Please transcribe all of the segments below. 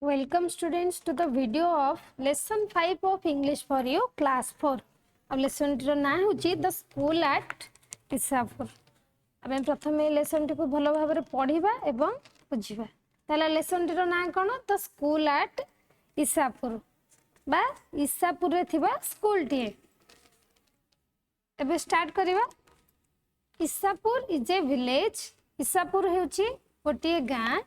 Welcome students to the video of lesson 5 of English for you class 4. अब lesson T रो ना होची the school at Ishapur. अब प्रथम ए lesson T को भलो भाबरे पढिबा एवं बुझिबा. ताला lesson टी रो ना कोन the school at Ishapur बा Ishapur रे थिबा school टी. एबे स्टार्ट करिबा. Ishapur is a village. Ishapur हेउची गोटे गां.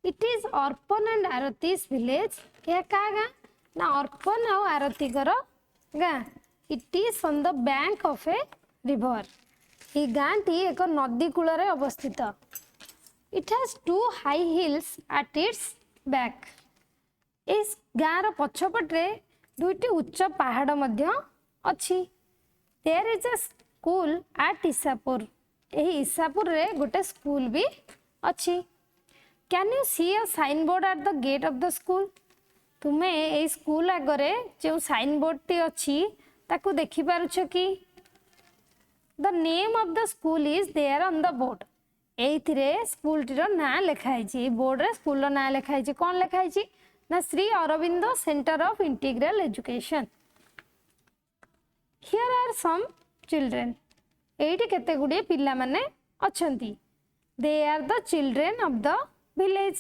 It is Arpan and Arati's village. यह का गां ना अर्पण और आरती कर गां. It is on the bank of a river. ये गां टी एक नदी कूल रे अवस्थित. It has two high hills at its back. इस गां रो पछपटे दुईटी उच्च पहाड़ मध्य अछि. There is a school at Ishapur. एही इसापुर रे गोटे स्कूल भी अछि. Can you see a signboard at the gate of the school? तुम्हें ए स्कूल आगरे जो साइनबोर्ड टी अछि ताकू देखि पारुछ कि? The name of the school is there on the board. एइथिरे स्कूल टीर ना लेखा हिची. बोर्ड रे स्कूल रो ना लेखा हिची. कोन लेखा हिची ना Shri Aurobindo centre of integral education. Here are some children. एइठी केते गुडी पिल्ला माने अछंती. They are the children of the village.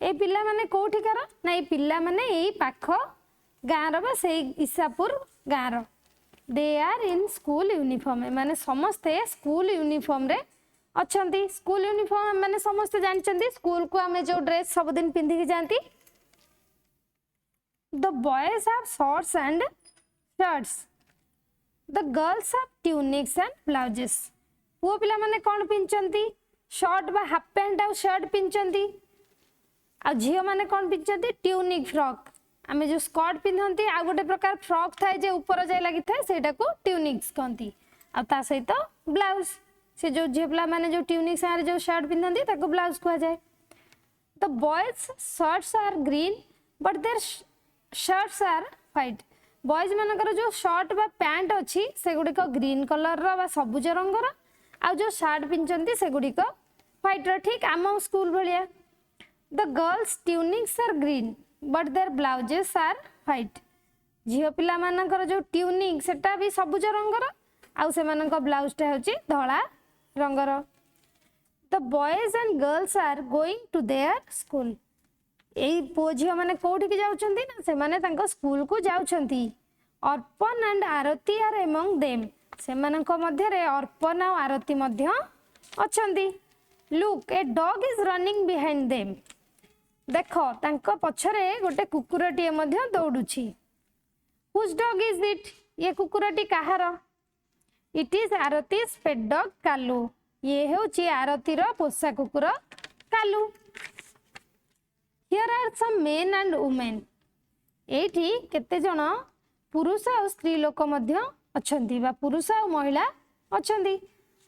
ए पिल्ला माने कोठी कर ना ए पिल्ला माने एई पाख गां रो बा सेई इसापुर गां रो. They are in school uniform. माने समस्ते स्कूल यूनिफॉर्म रे अछंती. स्कूल यूनिफॉर्म माने समस्ते जानचंती स्कूल को हमें जो ड्रेस सब दिन पिंधी के जानती. The boys have shorts and shirts. The girls have tunics and blouses. पुओ पिला माने कोन पिंचंती शर्ट बा हाफ पैंट आ शर्ट पिंचंती. आ झियो माने कोन पिंचंती ट्यूनिक फ्रॉक. आमे जो स्कर्ट पिंधंती आ गोटे प्रकार फ्रॉक थाए जे ऊपर जाय लागि थाए सेटा को ट्यूनिक्स कहंती. आ ता सहित ब्लाउज से जो झेपला माने जो ट्यूनिक सारे जो शर्ट पिंधंती ताको ब्लाउज कहा जाय. The boys shirts are green but their shirts are white. Boys मानकर जो शर्ट बा पैंट अछि से गुडिक ग्रीन कलर रो बा सबुज रंग रो आ जो शर्ट पिंचंती से गुडिक व्हाइट रो. ठीक आम स्कूल भलिया. The girls tunics are green but their blouses are white. झियो पिला मानकर जो ट्यूनिक सेटा भी सबुज रंग रो आ से मानकर ब्लाउज टा होची धळा रंग रो. The boys and girls are going to their school. एई पुओ झियो माने कोठी के जाउछंती ना से माने तांको स्कूल को जाउछंती. Arpan and Aarti are among them. से माननको मध्य रे अर्पण और आरती मध्य अछंती. Look a dog is running behind them. देखो तांको पछरे गोटे कुकुरटी मध्य दौडुछि. Whose dog is it. ये कुकुरटी काहार? It is Aarti's pet dog Kalu. ये हेउछि आरतीर पोषा कुकुर Kalu. Here are some men and women. एठी केते जण पुरुष और स्त्री लोक मध्य अछंती बा पुरुष और महिला अछंती.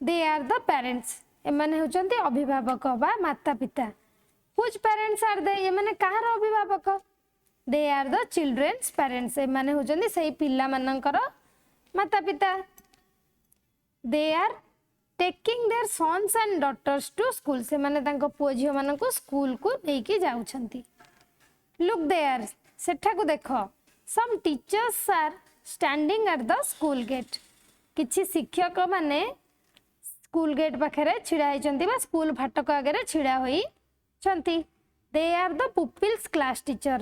They are the parents. एमाने होचंती अभिभावक बा माता पिता. Whose parents are they? एमाने काहार अभिभावक? They are the children's parents. एमाने होचंती सेही पिल्ला मानकर माता पिता. They are taking their sons and daughters to school. से माने तांको पुओ झियो माननको स्कूल को नेकी जाउछंती. Look there. सेठा को देखो. Some teachers are standing at the school gate. किछि शिक्षक माने स्कूल गेट पाखरे छिड़ा होइचंती बा स्कूल फाटक आगे छिड़ा होई छंती. They are the pupils class teacher.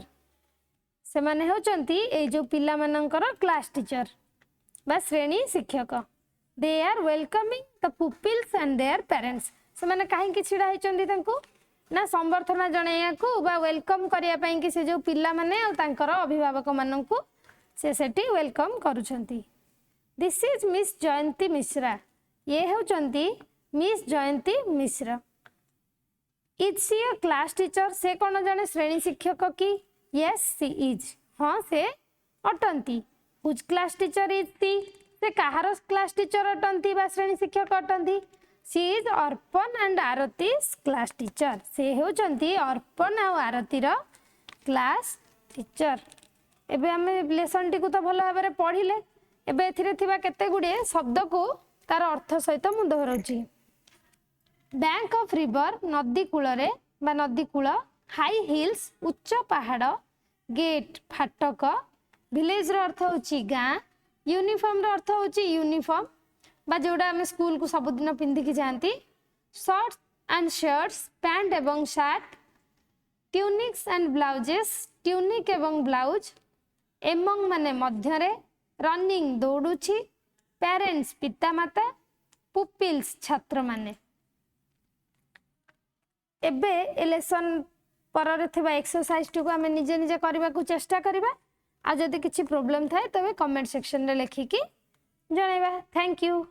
से माने होचंती ए जो पिल्ला मानकर क्लास टीचर बा श्रेणी शिक्षक. They are welcoming the pupils and their parents. से माने काहे कि छिड़ा होइचंती तांको ना संबर्धना जणाया को बा वेलकम करिया पई कि से जो पिल्ला माने और तांकर अभिभावक माननकु से सेठी वेलकम करूछंती. This is Miss Jayanti Mishra. ये होचंती Miss Jayanti Mishra. Is she a class teacher? से कोन जने श्रेणी शिक्षक की? Yes she is. हां से अटंती. Which class teacher is she? से काहार क्लास टीचर अटंती बा श्रेणी शिक्षक अटंती. She is Arpan and Aarti's class teacher. से होचंती अर्पण और आरतीर क्लास टीचर. एबे हमें लेसन टी को तो भलो भाबरे पढिले. एबे एथिरे थिबा केते गुडे शब्द को तार अर्थ सहित मु दोहराउची. बैंक ऑफ रिवर नदी कूल रे बा नदी कूल हाई हिल्स उच्च पहाड़, गेट फाटक, विलेज रो अर्थ होची गाँ, यूनिफॉर्म रो अर्थ होची यूनिफॉर्म बा जोड़ा आम स्कूल को सबुदिन पिंधिकी जाती, शॉर्ट्स एंड शर्ट्स पैंट एवं short, tunics and blouses tunic एवं ब्लाउज, एमंग माने मध्यरे, रनिंग दौड़ुछि, पेरेंट्स पितामाता, पुपिल्स छात्र माने। एबे ए लेसन पर थिबा एक्सरसाइज टू को आम निजे निजे करबा को चेष्टा करबा आ जदि किछि प्रॉब्लम थाए तबे कमेंट सेक्शन रे लिखिकी जणाइबा। Thank you.